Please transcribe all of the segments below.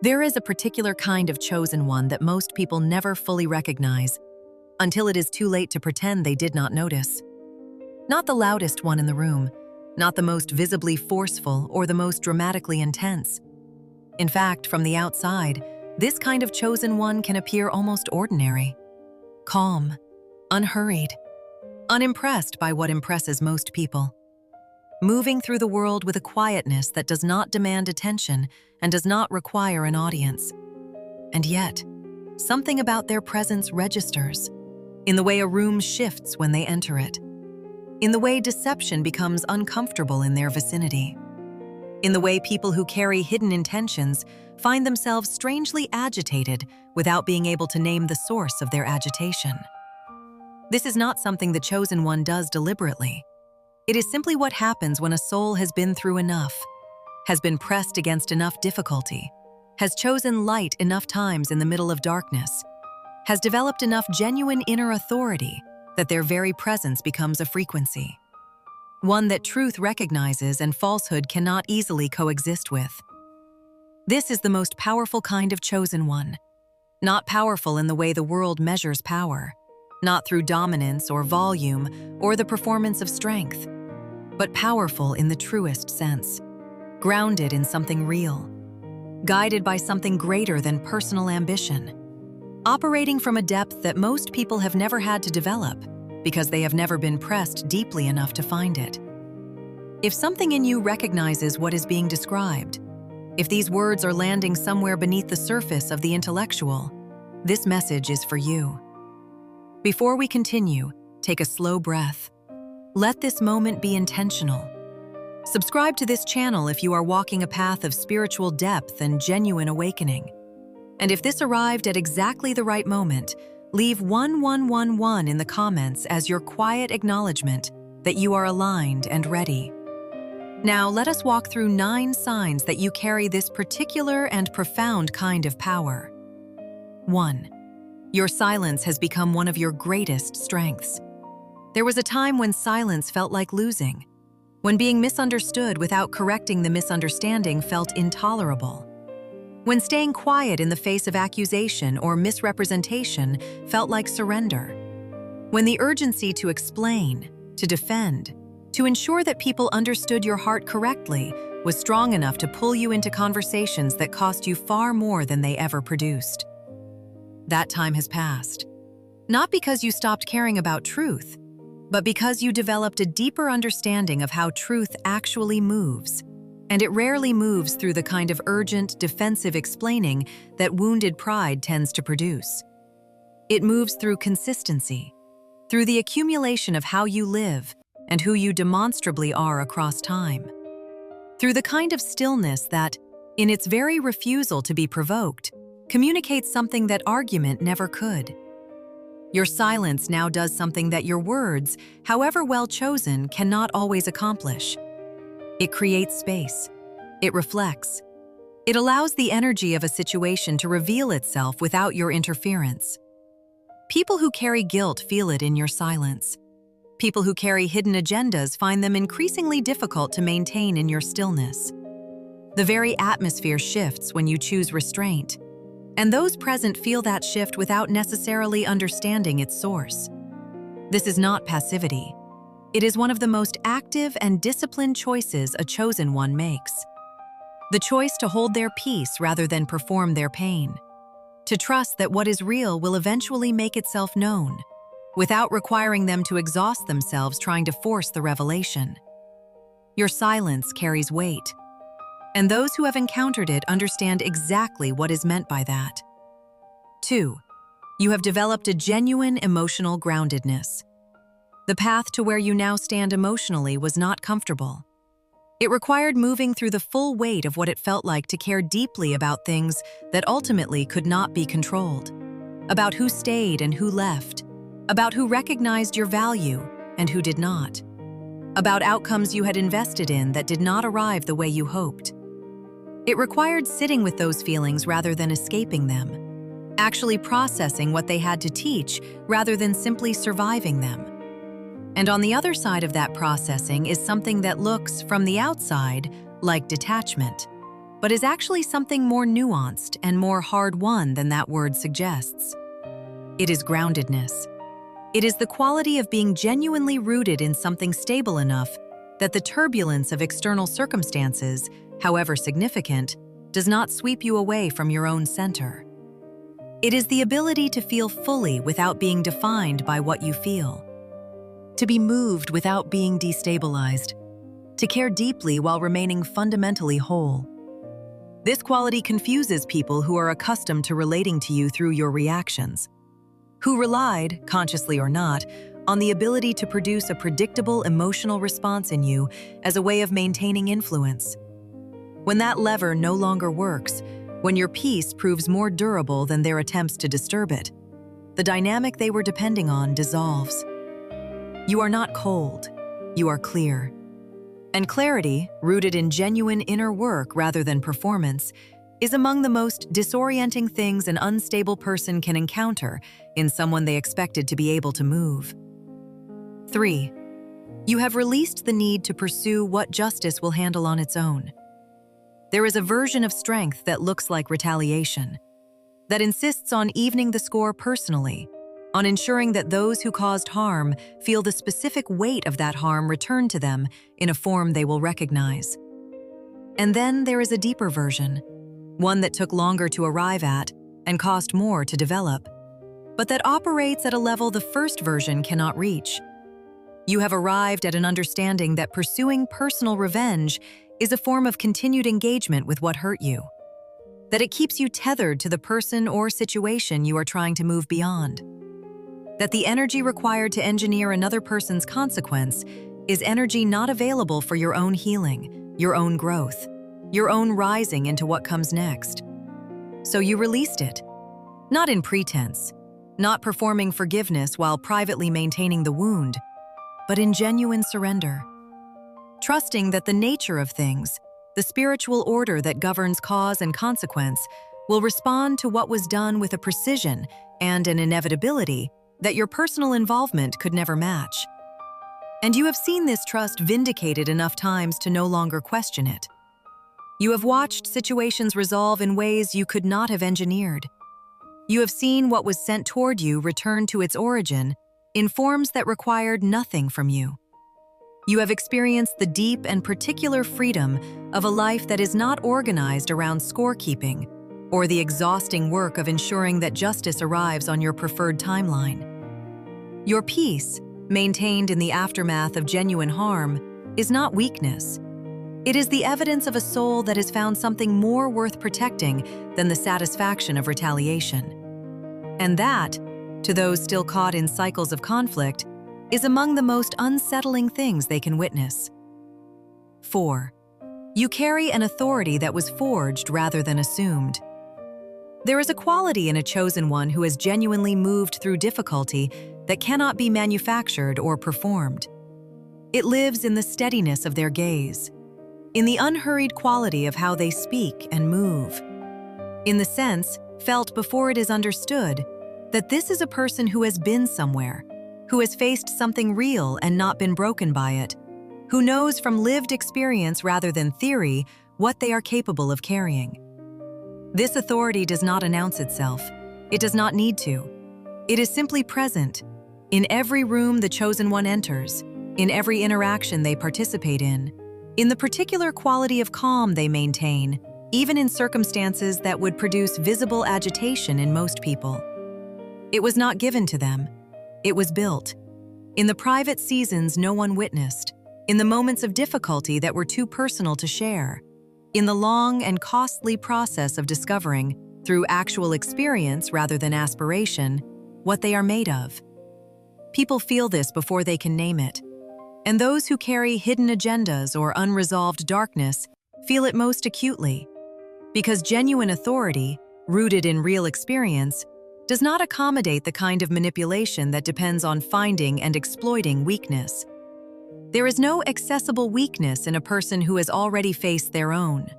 There is a particular kind of chosen one that most people never fully recognize until it is too late to pretend they did not notice. Not the loudest one in the room, not the most visibly forceful or the most dramatically intense. In fact, from the outside, this kind of chosen one can appear almost ordinary, calm, unhurried, unimpressed by what impresses most people, moving through the world with a quietness that does not demand attention and does not require an audience. And yet, something about their presence registers, in the way a room shifts when they enter it, in the way deception becomes uncomfortable in their vicinity, in the way people who carry hidden intentions find themselves strangely agitated without being able to name the source of their agitation. This is not something the chosen one does deliberately. It is simply what happens when a soul has been through enough, has been pressed against enough difficulty, has chosen light enough times in the middle of darkness, has developed enough genuine inner authority that their very presence becomes a frequency, one that truth recognizes and falsehood cannot easily coexist with. This is the most powerful kind of chosen one, not powerful in the way the world measures power, not through dominance or volume or the performance of strength, but powerful in the truest sense, grounded in something real, guided by something greater than personal ambition, operating from a depth that most people have never had to develop because they have never been pressed deeply enough to find it. If something in you recognizes what is being described, if these words are landing somewhere beneath the surface of the intellectual, this message is for you. Before we continue, take a slow breath. Let this moment be intentional. Subscribe to this channel if you are walking a path of spiritual depth and genuine awakening. And if this arrived at exactly the right moment, leave 1111 in the comments as your quiet acknowledgement that you are aligned and ready. Now, let us walk through 9 signs that you carry this particular and profound kind of power. 1. Your silence has become one of your greatest strengths. There was a time when silence felt like losing, when being misunderstood without correcting the misunderstanding felt intolerable, when staying quiet in the face of accusation or misrepresentation felt like surrender, when the urgency to explain, to defend, to ensure that people understood your heart correctly was strong enough to pull you into conversations that cost you far more than they ever produced. That time has passed. Not because you stopped caring about truth, but because you developed a deeper understanding of how truth actually moves. And it rarely moves through the kind of urgent, defensive explaining that wounded pride tends to produce. It moves through consistency, through the accumulation of how you live and who you demonstrably are across time, through the kind of stillness that, in its very refusal to be provoked, communicates something that argument never could. Your silence now does something that your words, however well chosen, cannot always accomplish. It creates space. It reflects. It allows the energy of a situation to reveal itself without your interference. People who carry guilt feel it in your silence. People who carry hidden agendas find them increasingly difficult to maintain in your stillness. The very atmosphere shifts when you choose restraint, and those present feel that shift without necessarily understanding its source. This is not passivity. It is one of the most active and disciplined choices a chosen one makes. The choice to hold their peace rather than perform their pain. To trust that what is real will eventually make itself known, without requiring them to exhaust themselves trying to force the revelation. Your silence carries weight, and those who have encountered it understand exactly what is meant by that. 2. You have developed a genuine emotional groundedness. The path to where you now stand emotionally was not comfortable. It required moving through the full weight of what it felt like to care deeply about things that ultimately could not be controlled, about who stayed and who left, about who recognized your value and who did not, about outcomes you had invested in that did not arrive the way you hoped. It required sitting with those feelings rather than escaping them, actually processing what they had to teach rather than simply surviving them. And on the other side of that processing is something that looks, from the outside, like detachment. but is actually something more nuanced and more hard-won than that word suggests. It is groundedness. It is the quality of being genuinely rooted in something stable enough that the turbulence of external circumstances, however significant, does not sweep you away from your own center. It is the ability to feel fully without being defined by what you feel, to be moved without being destabilized, to care deeply while remaining fundamentally whole. This quality confuses people who are accustomed to relating to you through your reactions, who relied, consciously or not, on the ability to produce a predictable emotional response in you as a way of maintaining influence. When that lever no longer works, when your peace proves more durable than their attempts to disturb it, the dynamic they were depending on dissolves. You are not cold, you are clear. And clarity, rooted in genuine inner work rather than performance, is among the most disorienting things an unstable person can encounter in someone they expected to be able to move. 3. You have released the need to pursue what justice will handle on its own. There is a version of strength that looks like retaliation, that insists on evening the score personally, on ensuring that those who caused harm feel the specific weight of that harm returned to them in a form they will recognize. And then there is a deeper version, one that took longer to arrive at and cost more to develop, but that operates at a level the first version cannot reach. You have arrived at an understanding that pursuing personal revenge is a form of continued engagement with what hurt you, that it keeps you tethered to the person or situation you are trying to move beyond, that the energy required to engineer another person's consequence is energy not available for your own healing, your own growth, your own rising into what comes next. So you released it, not in pretense, not performing forgiveness while privately maintaining the wound, but in genuine surrender, trusting that the nature of things, the spiritual order that governs cause and consequence, will respond to what was done with a precision and an inevitability that your personal involvement could never match. And you have seen this trust vindicated enough times to no longer question it. You have watched situations resolve in ways you could not have engineered. You have seen what was sent toward you return to its origin in forms that required nothing from you. You have experienced the deep and particular freedom of a life that is not organized around scorekeeping or the exhausting work of ensuring that justice arrives on your preferred timeline. Your peace, maintained in the aftermath of genuine harm, is not weakness. It is the evidence of a soul that has found something more worth protecting than the satisfaction of retaliation. And that, to those still caught in cycles of conflict, is among the most unsettling things they can witness. 4. You carry an authority that was forged rather than assumed. There is a quality in a chosen one who has genuinely moved through difficulty that cannot be manufactured or performed. It lives in the steadiness of their gaze, in the unhurried quality of how they speak and move, in the sense, felt before it is understood, that this is a person who has been somewhere, who has faced something real and not been broken by it, who knows from lived experience rather than theory what they are capable of carrying. This authority does not announce itself. It does not need to. It is simply present in every room the chosen one enters, in every interaction they participate in the particular quality of calm they maintain, even in circumstances that would produce visible agitation in most people. It was not given to them. It was built. In the private seasons no one witnessed, in the moments of difficulty that were too personal to share, in the long and costly process of discovering, through actual experience rather than aspiration, what they are made of. People feel this before they can name it, and those who carry hidden agendas or unresolved darkness feel it most acutely, because genuine authority, rooted in real experience, does not accommodate the kind of manipulation that depends on finding and exploiting weakness. There is no accessible weakness in a person who has already faced their own.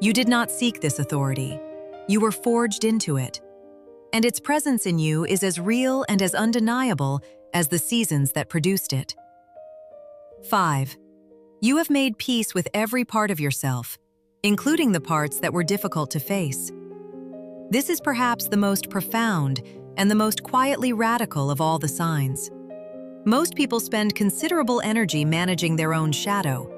You did not seek this authority. You were forged into it. And its presence in you is as real and as undeniable as the seasons that produced it. 5. You have made peace with every part of yourself, including the parts that were difficult to face. This is perhaps the most profound and the most quietly radical of all the signs. Most people spend considerable energy managing their own shadow,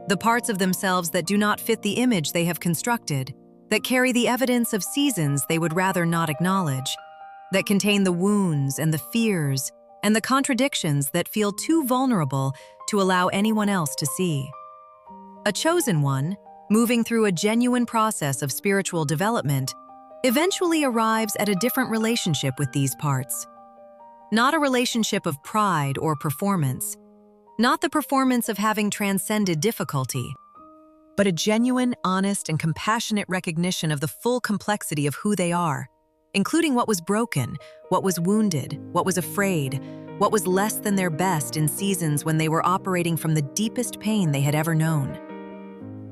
the parts of themselves that do not fit the image they have constructed, that carry the evidence of seasons they would rather not acknowledge, that contain the wounds and the fears and the contradictions that feel too vulnerable to allow anyone else to see. A chosen one, moving through a genuine process of spiritual development, eventually arrives at a different relationship with these parts. Not a relationship of pride or performance, not the performance of having transcended difficulty, but a genuine, honest, and compassionate recognition of the full complexity of who they are, including what was broken, what was wounded, what was afraid, what was less than their best in seasons when they were operating from the deepest pain they had ever known.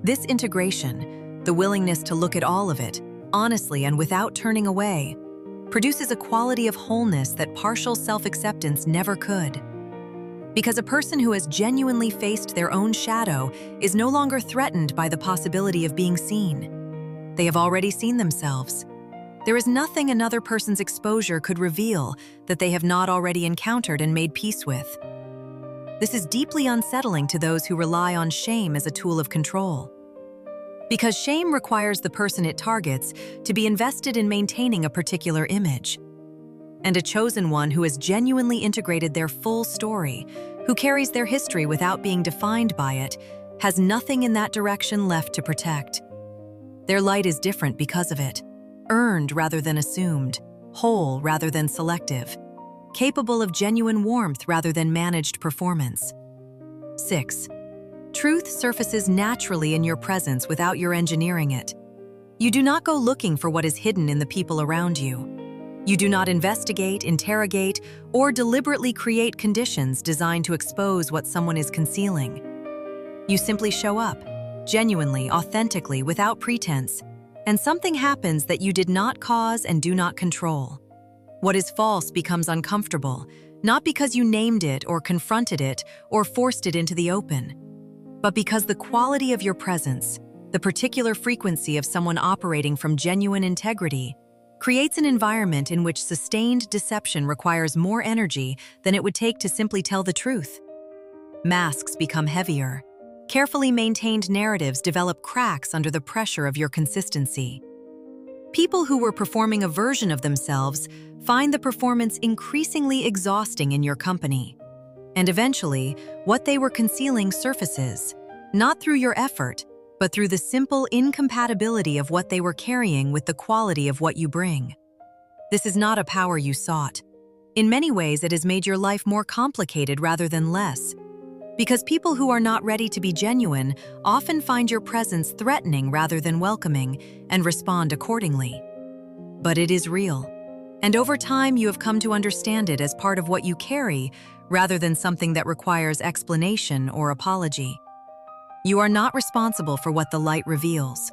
This integration, the willingness to look at all of it, honestly and without turning away, produces a quality of wholeness that partial self-acceptance never could. Because a person who has genuinely faced their own shadow is no longer threatened by the possibility of being seen. They have already seen themselves. There is nothing another person's exposure could reveal that they have not already encountered and made peace with. This is deeply unsettling to those who rely on shame as a tool of control. Because shame requires the person it targets to be invested in maintaining a particular image. And a chosen one who has genuinely integrated their full story, who carries their history without being defined by it, has nothing in that direction left to protect. Their light is different because of it, earned rather than assumed, whole rather than selective, capable of genuine warmth rather than managed performance. 6. Truth surfaces naturally in your presence without your engineering it. You do not go looking for what is hidden in the people around you. You do not investigate, interrogate, or deliberately create conditions designed to expose what someone is concealing. You simply show up, genuinely, authentically, without pretense, and something happens that you did not cause and do not control. What is false becomes uncomfortable, not because you named it or confronted it or forced it into the open, but because the quality of your presence, the particular frequency of someone operating from genuine integrity, creates an environment in which sustained deception requires more energy than it would take to simply tell the truth. Masks become heavier. Carefully maintained narratives develop cracks under the pressure of your consistency. People who were performing a version of themselves find the performance increasingly exhausting in your company. And eventually, what they were concealing surfaces, not through your effort, but through the simple incompatibility of what they were carrying with the quality of what you bring. This is not a power you sought. In many ways, it has made your life more complicated rather than less, because people who are not ready to be genuine often find your presence threatening rather than welcoming and respond accordingly. But it is real, and over time you have come to understand it as part of what you carry rather than something that requires explanation or apology. You are not responsible for what the light reveals.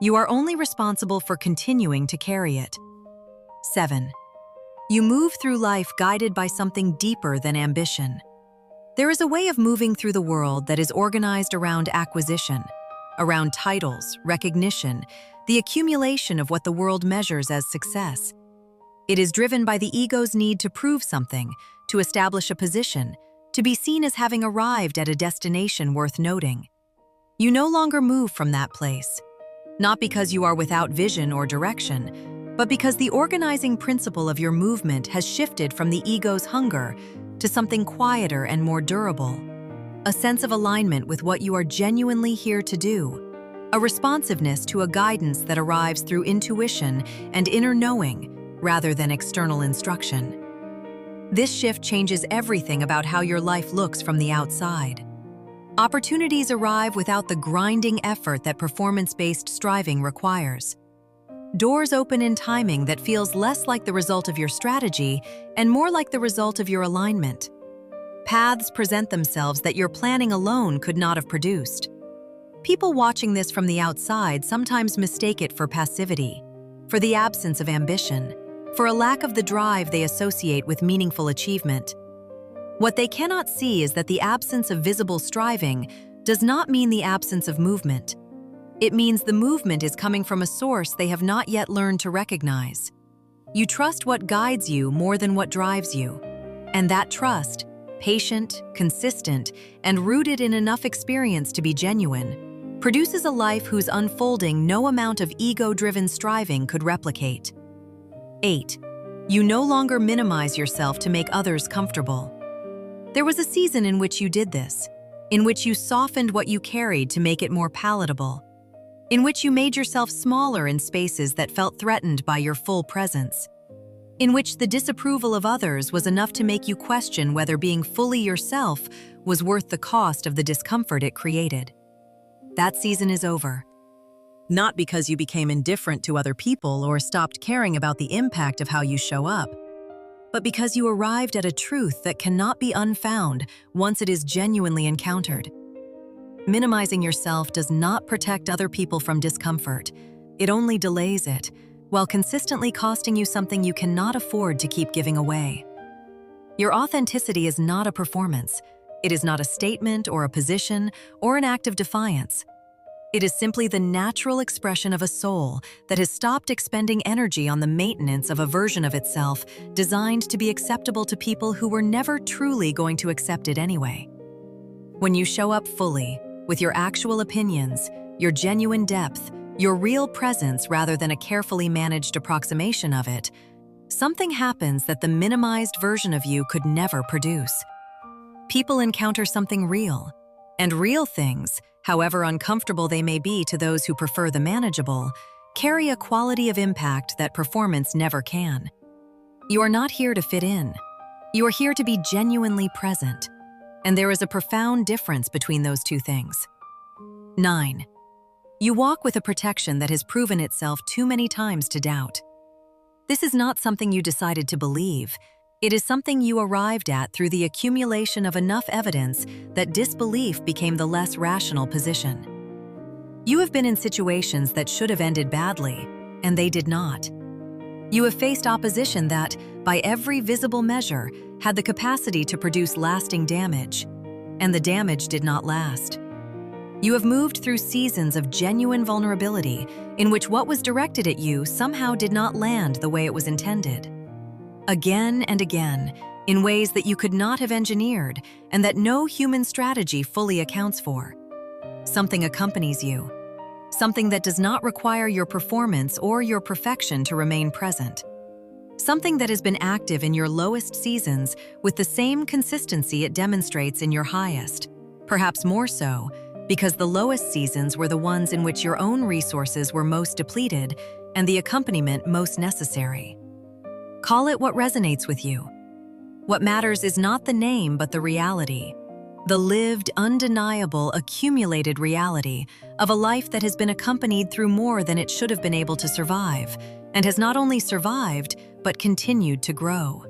You are only responsible for continuing to carry it. 7. You move through life guided by something deeper than ambition. There is a way of moving through the world that is organized around acquisition, around titles, recognition, the accumulation of what the world measures as success. It is driven by the ego's need to prove something, to establish a position, to be seen as having arrived at a destination worth noting. You no longer move from that place, not because you are without vision or direction, but because the organizing principle of your movement has shifted from the ego's hunger to something quieter and more durable, a sense of alignment with what you are genuinely here to do, a responsiveness to a guidance that arrives through intuition and inner knowing rather than external instruction. This shift changes everything about how your life looks from the outside. Opportunities arrive without the grinding effort that performance-based striving requires. Doors open in timing that feels less like the result of your strategy and more like the result of your alignment. Paths present themselves that your planning alone could not have produced. People watching this from the outside sometimes mistake it for passivity, for the absence of ambition, for a lack of the drive they associate with meaningful achievement. What they cannot see is that the absence of visible striving does not mean the absence of movement. It means the movement is coming from a source they have not yet learned to recognize. You trust what guides you more than what drives you. And that trust, patient, consistent, and rooted in enough experience to be genuine, produces a life whose unfolding no amount of ego-driven striving could replicate. 8. You no longer minimize yourself to make others comfortable. There was a season in which you did this, in which you softened what you carried to make it more palatable, in which you made yourself smaller in spaces that felt threatened by your full presence, in which the disapproval of others was enough to make you question whether being fully yourself was worth the cost of the discomfort it created. That season is over. Not because you became indifferent to other people or stopped caring about the impact of how you show up, but because you arrived at a truth that cannot be unfound once it is genuinely encountered. Minimizing yourself does not protect other people from discomfort. It only delays it, while consistently costing you something you cannot afford to keep giving away. Your authenticity is not a performance. It is not a statement or a position or an act of defiance. It is simply the natural expression of a soul that has stopped expending energy on the maintenance of a version of itself designed to be acceptable to people who were never truly going to accept it anyway. When you show up fully, with your actual opinions, your genuine depth, your real presence rather than a carefully managed approximation of it, something happens that the minimized version of you could never produce. People encounter something real, and real things, however uncomfortable they may be to those who prefer the manageable, carry a quality of impact that performance never can. You are not here to fit in. You are here to be genuinely present. And there is a profound difference between those two things. 9. You walk with a protection that has proven itself too many times to doubt. This is not something you decided to believe. It is something you arrived at through the accumulation of enough evidence that disbelief became the less rational position. You have been in situations that should have ended badly, and they did not. You have faced opposition that, by every visible measure, had the capacity to produce lasting damage, and the damage did not last. You have moved through seasons of genuine vulnerability in which what was directed at you somehow did not land the way it was intended. Again and again, in ways that you could not have engineered and that no human strategy fully accounts for. Something accompanies you. Something that does not require your performance or your perfection to remain present. Something that has been active in your lowest seasons with the same consistency it demonstrates in your highest, perhaps more so, because the lowest seasons were the ones in which your own resources were most depleted and the accompaniment most necessary. Call it what resonates with you. What matters is not the name but the reality. The lived, undeniable, accumulated reality of a life that has been accompanied through more than it should have been able to survive, and has not only survived, but continued to grow.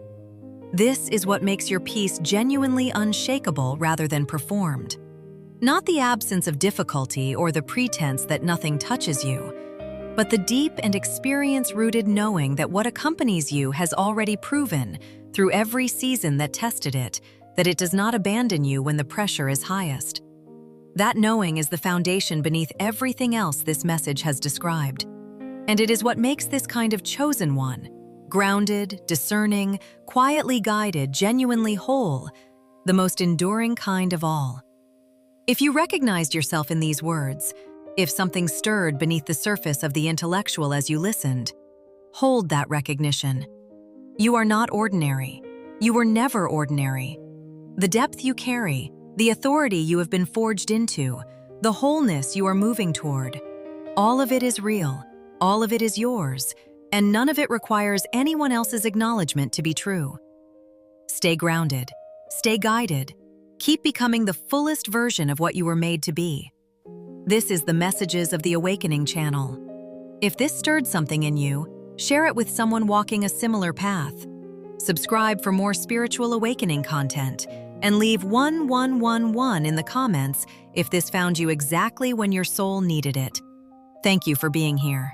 This is what makes your peace genuinely unshakable rather than performed. Not the absence of difficulty or the pretense that nothing touches you, but the deep and experience-rooted knowing that what accompanies you has already proven, through every season that tested it, that it does not abandon you when the pressure is highest. That knowing is the foundation beneath everything else this message has described. And it is what makes this kind of chosen one, grounded, discerning, quietly guided, genuinely whole, the most enduring kind of all. If you recognized yourself in these words, if something stirred beneath the surface of the intellectual as you listened, hold that recognition. You are not ordinary. You were never ordinary. The depth you carry, the authority you have been forged into, the wholeness you are moving toward, all of it is real, all of it is yours, and none of it requires anyone else's acknowledgement to be true. Stay grounded, stay guided, keep becoming the fullest version of what you were made to be. This is the Messages of the Awakening channel. If this stirred something in you, share it with someone walking a similar path. Subscribe for more spiritual awakening content, and leave 1111 in the comments if this found you exactly when your soul needed it. Thank you for being here.